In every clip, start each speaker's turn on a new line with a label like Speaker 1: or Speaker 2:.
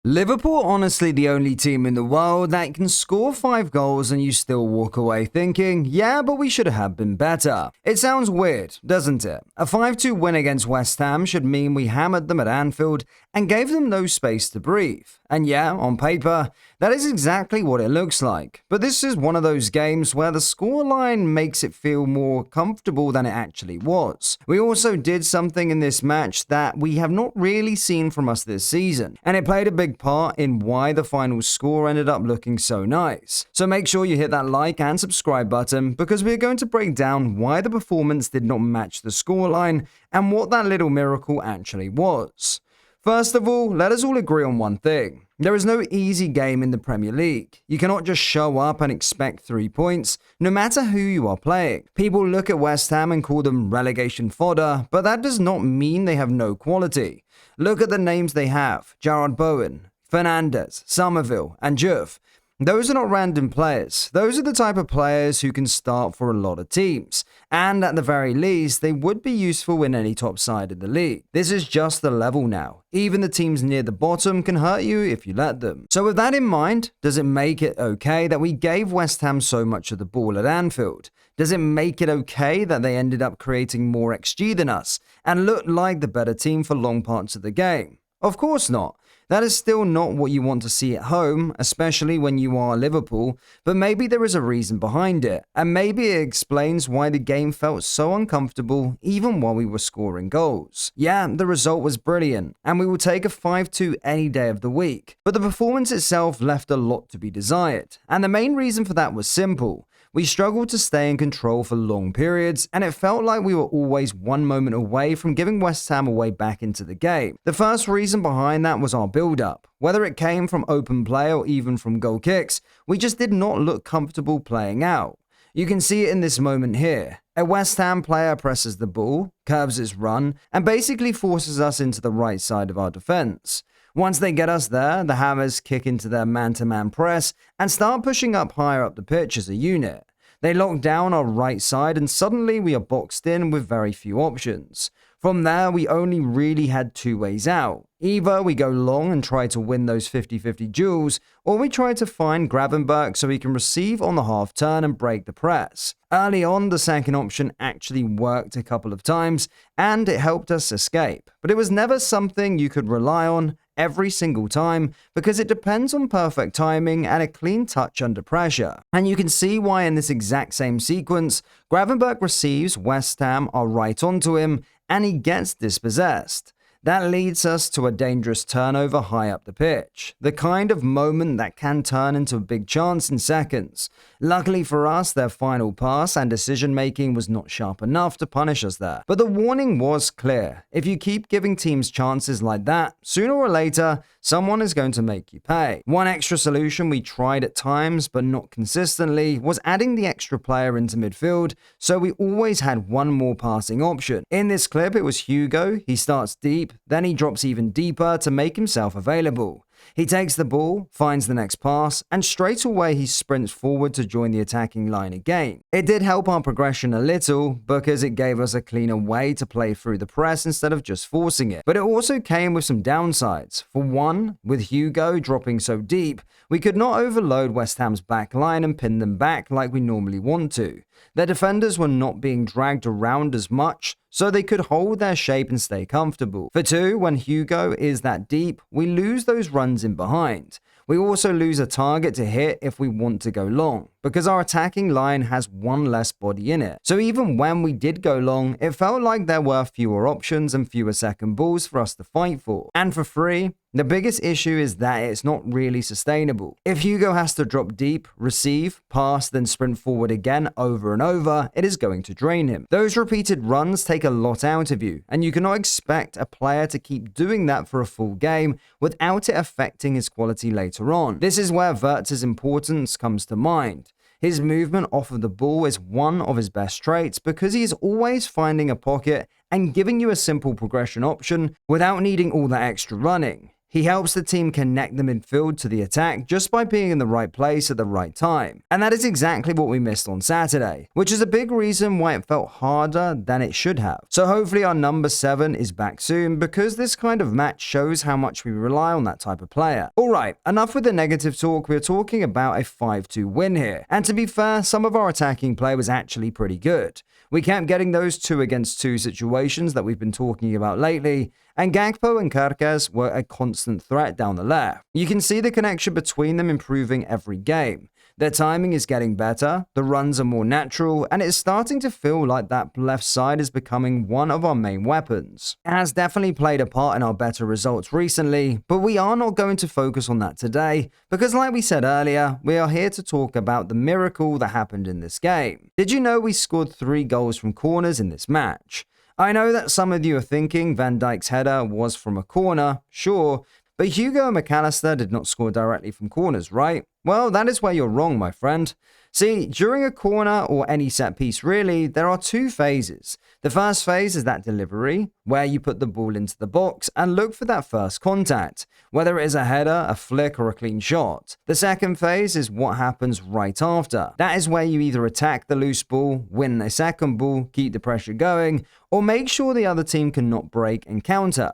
Speaker 1: Liverpool honestly the only team in the world that can score 5 goals and you still walk away thinking, yeah, but we should have been better. It sounds weird, doesn't it? A 5-2 win against West Ham should mean we hammered them at Anfield and gave them no space to breathe. And yeah, on paper, that is exactly what it looks like. But this is one of those games where the scoreline makes it feel more comfortable than it actually was. We also did something in this match that we have not really seen from us this season, and it played a big part in why the final score ended up looking so nice. So make sure you hit that like and subscribe button because we're going to break down why the performance did not match the scoreline and what that little miracle actually was. First of all, let us all agree on one thing. There is no easy game in the Premier League. You cannot just show up and expect 3 points, no matter who you are playing. People look at West Ham and call them relegation fodder, but that does not mean they have no quality. Look at the names they have: Jarrod Bowen, Fernandes, Somerville, and Jurgen. Those are not random players. Those are the type of players who can start for a lot of teams. And at the very least, they would be useful in any top side in the league. This is just the level now. Even the teams near the bottom can hurt you if you let them. So with that in mind, does it make it okay that we gave West Ham so much of the ball at Anfield? Does it make it okay that they ended up creating more XG than us and looked like the better team for long parts of the game? Of course not. That is still not what you want to see at home, especially when you are Liverpool, but maybe there is a reason behind it, and maybe it explains why the game felt so uncomfortable even while we were scoring goals. Yeah, the result was brilliant, and we will take a 5-2 any day of the week, but the performance itself left a lot to be desired, and the main reason for that was simple. We struggled to stay in control for long periods, and it felt like we were always one moment away from giving West Ham a way back into the game. The first reason behind that was our build-up. Whether it came from open play or even from goal kicks, we just did not look comfortable playing out. You can see it in this moment here. A West Ham player presses the ball, curves its run, and basically forces us into the right side of our defense. Once they get us there, the Hammers kick into their man-to-man press and start pushing up higher up the pitch as a unit. They lock down our right side and suddenly we are boxed in with very few options. From there, we only really had 2 ways out. Either we go long and try to win those 50-50 duels, or we try to find Gravenberch so he can receive on the half turn and break the press. Early on, the second option actually worked a couple of times, and it helped us escape. But it was never something you could rely on every single time because it depends on perfect timing and a clean touch under pressure. And you can see why in this exact same sequence, Gravenberch receives, West Ham are right onto him, and he gets dispossessed. That leads us to a dangerous turnover high up the pitch, the kind of moment that can turn into a big chance in seconds. Luckily for us, their final pass and decision making was not sharp enough to punish us there. But the warning was clear. If you keep giving teams chances like that, sooner or later, someone is going to make you pay. One extra solution we tried at times, but not consistently, was adding the extra player into midfield, so we always had one more passing option. In this clip, it was Hugo. He starts deep, then he drops even deeper to make himself available. He takes the ball, finds the next pass, and straight away he sprints forward to join the attacking line again. It did help our progression a little because it gave us a cleaner way to play through the press instead of just forcing it. But it also came with some downsides. For one, with Hugo dropping so deep, we could not overload West Ham's back line and pin them back like we normally want to. Their defenders were not being dragged around as much, so they could hold their shape and stay comfortable. For two, when Hugo is that deep, we lose those runs in behind. We also lose a target to hit if we want to go long, because our attacking line has one less body in it. So even when we did go long, it felt like there were fewer options and fewer second balls for us to fight for. And for three, the biggest issue is that it's not really sustainable. If Hugo has to drop deep, receive, pass, then sprint forward again over and over, it is going to drain him. Those repeated runs take a lot out of you, and you cannot expect a player to keep doing that for a full game without it affecting his quality later on. This is where Wirtz's importance comes to mind. His movement off of the ball is one of his best traits because he is always finding a pocket and giving you a simple progression option without needing all that extra running. He helps the team connect the midfield to the attack just by being in the right place at the right time. And that is exactly what we missed on Saturday, which is a big reason why it felt harder than it should have. So hopefully our number 7 is back soon, because this kind of match shows how much we rely on that type of player. Alright, enough with the negative talk, we're talking about a 5-2 win here. And to be fair, some of our attacking play was actually pretty good. We kept getting those 2 against 2 situations that we've been talking about lately, and Gakpo and Kerkez were a constant threat down the left. You can see the connection between them improving every game. Their timing is getting better, the runs are more natural, and it's starting to feel like that left side is becoming one of our main weapons. It has definitely played a part in our better results recently, but we are not going to focus on that today, because like we said earlier, we are here to talk about the miracle that happened in this game. Did you know we scored 3 goals from corners in this match? I know that some of you are thinking Van Dijk's header was from a corner, sure, but Hugo and McAllister did not score directly from corners, right? Well, that is where you're wrong, my friend. See, during a corner or any set piece really, there are 2 phases. The first phase is that delivery, where you put the ball into the box and look for that first contact, whether it is a header, a flick, or a clean shot. The second phase is what happens right after. That is where you either attack the loose ball, win a second ball, keep the pressure going, or make sure the other team cannot break and counter.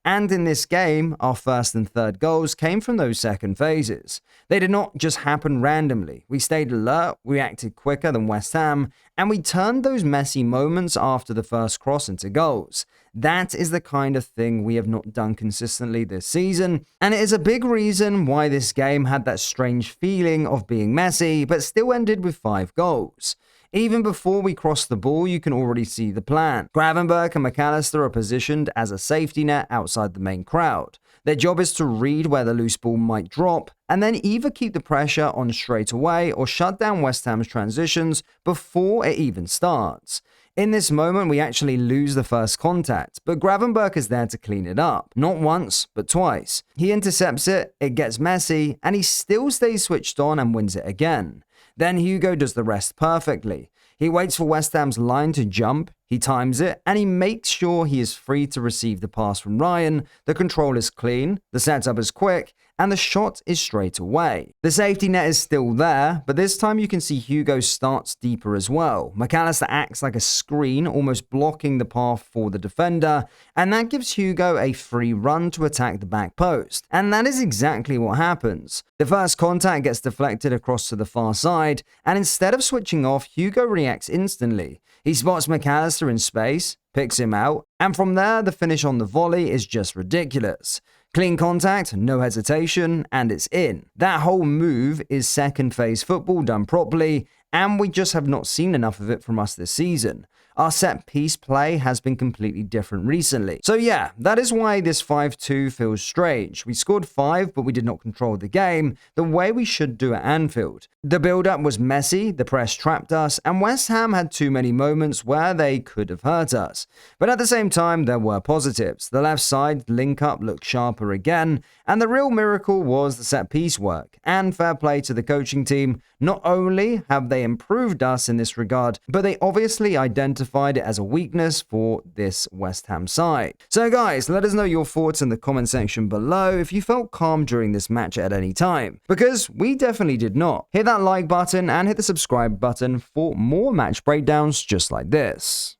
Speaker 1: And in this game, our first and third goals came from those second phases. They did not just happen randomly. We stayed alert, reacted quicker than West Ham, and we turned those messy moments after the first cross into goals. That is the kind of thing we have not done consistently this season, and it is a big reason why this game had that strange feeling of being messy, but still ended with 5 goals. Even before we cross the ball, you can already see the plan. Gravenberch and McAllister are positioned as a safety net outside the main crowd. Their job is to read where the loose ball might drop, and then either keep the pressure on straight away or shut down West Ham's transitions before it even starts. In this moment, we actually lose the first contact, but Gravenberch is there to clean it up. Not once, but twice. He intercepts it, it gets messy, and he still stays switched on and wins it again. Then Hugo does the rest perfectly. He waits for West Ham's line to jump, he times it, and he makes sure he is free to receive the pass from Ryan. The control is clean, the setup is quick, and the shot is straight away. The safety net is still there, but this time you can see Hugo starts deeper as well. McAllister acts like a screen, almost blocking the path for the defender, and that gives Hugo a free run to attack the back post. And that is exactly what happens. The first contact gets deflected across to the far side, and instead of switching off, Hugo reacts instantly. He spots McAllister in space, picks him out, and from there the finish on the volley is just ridiculous. Clean contact, no hesitation, and it's in. That whole move is second phase football done properly, and we just have not seen enough of it from us this season. Our set piece play has been completely different recently. So yeah, that is why this 5-2 feels strange. We scored 5, but we did not control the game the way we should do at Anfield. The build-up was messy, the press trapped us, and West Ham had too many moments where they could have hurt us. But at the same time, there were positives. The left side link-up looked sharper again, and the real miracle was the set-piece work. And fair play to the coaching team, not only have they improved us in this regard, but they obviously identified it as a weakness for this West Ham side. So guys, let us know your thoughts in the comment section below if you felt calm during this match at any time, because we definitely did not. Hit that like button and hit the subscribe button for more match breakdowns just like this.